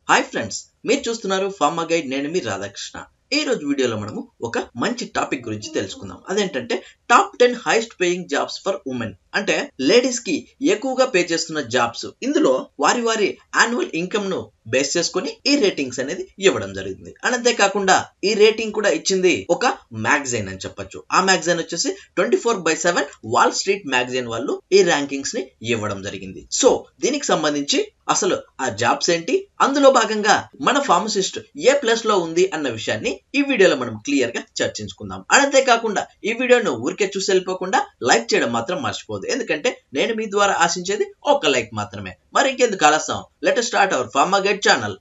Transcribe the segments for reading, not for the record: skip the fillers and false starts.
Hi friends, మీరు చూస్తున్నారు pharma guide. నేను మీ రాధాకృష్ణ. ఈ రోజు వీడియోలో మనము ఒక మంచి టాపిక్ గురించి తెలుసుకుందాం. అదేంటంటే top 10 highest paying jobs for women. అంటే లేడీస్ కి ఎక్కువగా పే చేస్తున్న జాబ్స్. ఇందులో వారి వారి యాన్యువల్ ఇన్కమ్ ను బేస్ చేసుకుని ఈ రేటింగ్స్ అనేది ఇవ్వడం జరిగింది. అంతేకాకుండా ఈ రేటింగ్ కూడా ఇచ్చింది ఒక మ్యాగజైన్ అని చెప్పొచ్చు. ఆ మ్యాగజైన్ వచ్చేసి 24/7 వాల్ స్ట్రీట్ మ్యాగజైన్ వాళ్ళు ఈ ర్యాంకింగ్స్ ని ఇవ్వడం జరిగింది. సో దీనికి సంబంధించి అసలు ఆ జాబ్స్ ఏంటి, అందులో భాగంగా మన ఫార్మసిస్ట్ ఏ ప్లేస్ లో ఉంది అన్న విషయాన్ని ఈ వీడియోలో మనం క్లియర్ గా చర్చించుకుందాం. అంతేకాకుండా ఈ వీడియోను ఊరికే చూసి వెళ్ళిపోకుండా లైక్ చేయడం మాత్రం మర్చిపోదు. ఎందుకంటే నేను మీ ద్వారా ఆశించేది ఒక లైక్ మాత్రమే. మరి ఇంకెందుకు ఆలస్యం, let us start our pharma guide channel.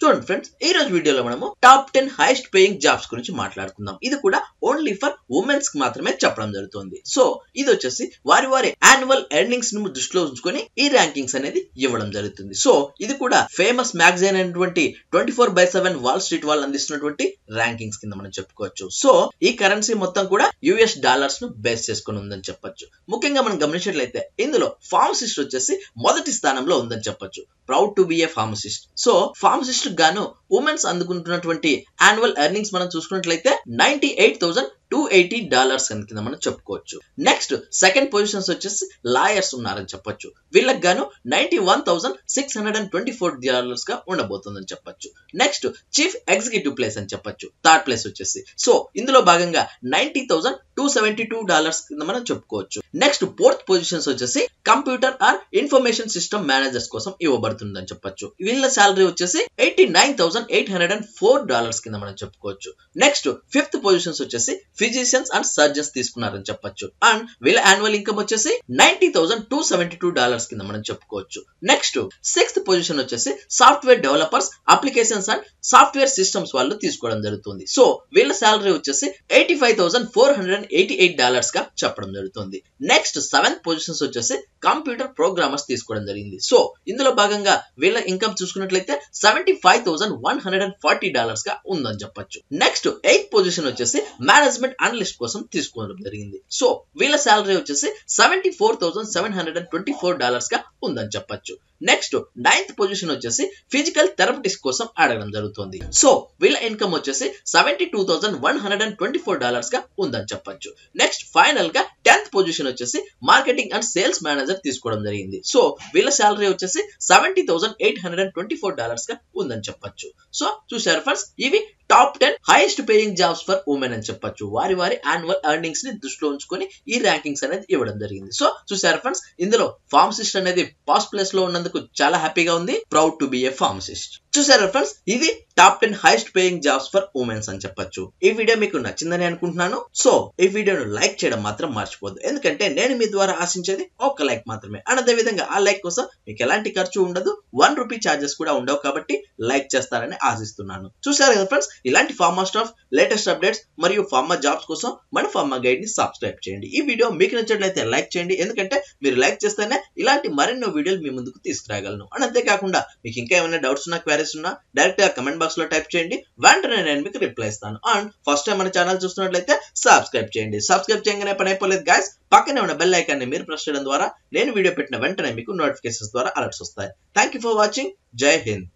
చూడండి ఫ్రెండ్స్, ఈ రోజు వీడియోలో మనము టాప్ 10 హైయెస్ట్ పేయింగ్ జాబ్స్ గురించి మాట్లాడుకుందాం. ఇది కూడా ఓన్లీ ఫర్ ఉమెన్స్ కి మాత్రమే చెప్పడం జరుగుతుంది. సో ఇది వచ్చేసి వారి వారి యాన్యువల్ ఎర్నింగ్స్ ను దృష్టిలో ఉంచుకొని ఈ ర్యాంకింగ్స్ అనేది ఇవ్వడం జరుగుతుంది. సో ఇది కూడా ఫేమస్ మ్యాగజైన్ అయినటువంటి 24/7 వాల్ స్ట్రీట్ వాళ్ళు అందిస్తున్నటువంటి ర్యాంకింగ్స్ కింద మనం చెప్పుకోవచ్చు. సో ఈ కరెన్సీ మొత్తం కూడా యుఎస్ డాలర్స్ ను బేస్ చేసుకుని ఉందని చెప్పొచ్చు. ముఖ్యంగా మనం గమనించినట్లయితే ఇందులో ఫార్మసిస్ట్ వచ్చేసి మొదటి స్థానంలో ఉందని చెప్పొచ్చు. Proud to be A pharmacist. So pharmacist గాను ఉమెన్స్ అందుకుంటున్నటువంటి యాన్యువల్ ఎర్నింగ్స్ మనం చూసుకున్నట్లయితే $98,280 కింద మనం చెప్పుకోవచ్చు. నెక్స్ట్ సెకండ్ పొజిషన్స్ వచ్చేసి లాయర్స్ ఉన్నారని చెప్పొచ్చు. వీళ్ళకి గాను $91,624 గా ఉండబోతుందని చెప్పొచ్చు. నెక్స్ట్ చీఫ్ ఎగ్జిక్యూటివ్ ప్లేస్ అని చెప్పొచ్చు. థర్డ్ ప్లేస్ వచ్చేసి. సో ఇందులో భాగంగా $90,272 కింద మనం చెప్పుకోవచ్చు. నెక్స్ట్ ఫోర్త్ పొజిషన్స్ వచ్చేసి computer or information system managers కోసం ఇవ్వబడుతుందని చెప్పొచ్చు. వీళ్ళ శాలరీ వచ్చేసి $89,804 కింద మనం చెప్పుకోవచ్చు. నెక్స్ట్ ఫిఫ్త్ పొజిషన్స్ వచ్చేసి ఫిజిషియన్స్ అండ్ సర్జన్స్ తీసుకున్నారని చెప్పొచ్చు. అండ్ వీళ్ళ యాన్యువల్ ఇన్కమ్ వచ్చేసి $90,272 కింద మనం చెప్పుకోవచ్చు. నెక్స్ట్ సిక్స్త్ పొజిషన్ వచ్చేసి software developers, applications and software systems వాళ్ళు తీసుకోవడం జరుగుతుంది. సో వీళ్ళ శాలరీ వచ్చేసి $85,488 గా చెప్పడం జరుగుతుంది. నెక్స్ట్ సెవెంత్ పొజిషన్స్ వచ్చేసి కంప్యూటర్ ప్రోగ్రామర్స్ తీసుకోవడం జరిగింది. సో ఇందులో భాగంగా వీళ్ళ ఇన్కమ్ చూసుకున్నట్లయితే $75,140 గా ఉందని చెప్పొచ్చు. నెక్స్ట్ ఎయిత్ పొజిషన్ వచ్చేసి మేనేజ్మెంట్ అనలిస్ట్ కోసం తీసుకోవడం జరిగింది. సో వీళ్ళ శాలరీ వచ్చేసి $74,724 గా ఉందని చెప్పొచ్చు. నెక్స్ట్ నైన్త్ పొజిషన్ వచ్చేసి ఫిజికల్ థెరపిస్ట్ కోసం అడగడం జరుగుతుంది. సో వీళ్ళ ఇన్కమ్ వచ్చేసి $72,124 గా ఉందని చెప్పొచ్చు. నెక్స్ట్ ఫైనల్ గా 10th పొజిషన్ వచ్చేసి మార్కెటింగ్ అండ్ సేల్స్ మేనేజర్ తీసుకోవడం జరిగింది. సో వీళ్ళ శాలరీ వచ్చేసి $70,824 గా ఉందని చెప్పొచ్చు. సో చూసారు ఫ్రెండ్స్, ఇవి top 10 highest paying jobs for women అని చెప్పొచ్చు. వారి వారి యాన్యువల్ ఎర్నింగ్స్ ని దృష్టిలో ఉంచుకొని ఈ ర్యాంకింగ్స్ అనేది ఇవ్వడం జరిగింది. సో చూసారు ఫ్రెండ్స్, ఇందులో ఫార్మసిస్ట్ అనేది ఫస్ట్ ప్లేస్ లో ఉన్నందుకు చాలా హ్యాపీగా ఉంది. Proud to be A pharmacist. చూసారు ఫ్రెండ్స్, ఇది top 10 highest paying jobs for women's అని చెప్పొచ్చు. ఈ వీడియో మీకు నచ్చిందని అనుకుంటున్నాను. సో ఈ వీడియోను లైక్ చేయడం మాత్రం మర్చిపోద్దు. ఎందుకంటే నేను మీ ద్వారా ఆశించేది ఒక లైక్ మాత్రమే. అండ్ అదే విధంగా ఆ లైక్ కోసం మీకు ఎలాంటి ఖర్చు ఉండదు, ₹1 చార్జెస్ కూడా ఉండవు. కాబట్టి లైక్ చేస్తారని ఆశిస్తున్నాను. చూసారు కదా ఫ్రెండ్స్, ఇలాంటి ఫార్మా స్టాఫ్, లేటెస్ట్ అప్డేట్స్ మరియు ఫార్మా జాబ్స్ కోసం మన ఫార్మా గైడ్ ని సబ్స్క్రైబ్ చేయండి. ఈ వీడియో మీకు నచ్చినట్లయితే లైక్ చేయండి. ఎందుకంటే మీరు లైక్ చేస్తేనే ఇలాంటి మరెన్నో వీడియోలు మీ ముందుకు తీసుకురాగలను. అండ్ అంతేకాకుండా మీకు ఇంకా ఏమైనా డౌట్స్ ఉన్నా, క్వైరీస్ ఉన్నా డైరెక్ట్ గా కమెంట్ బాక్స్ లో టైప్ చేయండి. వెంటనే నేను మీకు రిప్లై ఇస్తాను. అండ్ ఫస్ట్ టైం మన ఛానల్ చూస్తున్నట్లయితే సబ్స్క్రైబ్ చేయండి. సబ్స్క్రైబ్ చేయగానే పని అయిపోలేదు గైస్. పక్కనే ఉన్న బెల్ ఐకాన్ ని మీరు ప్రెస్ చేయడం ద్వారా నేను వీడియో పెట్టిన వెంటనే మీకు నోటిఫికేషన్స్ ద్వారా అలర్ట్స్ వస్తాయి. Thank you for watching. జై హింద్.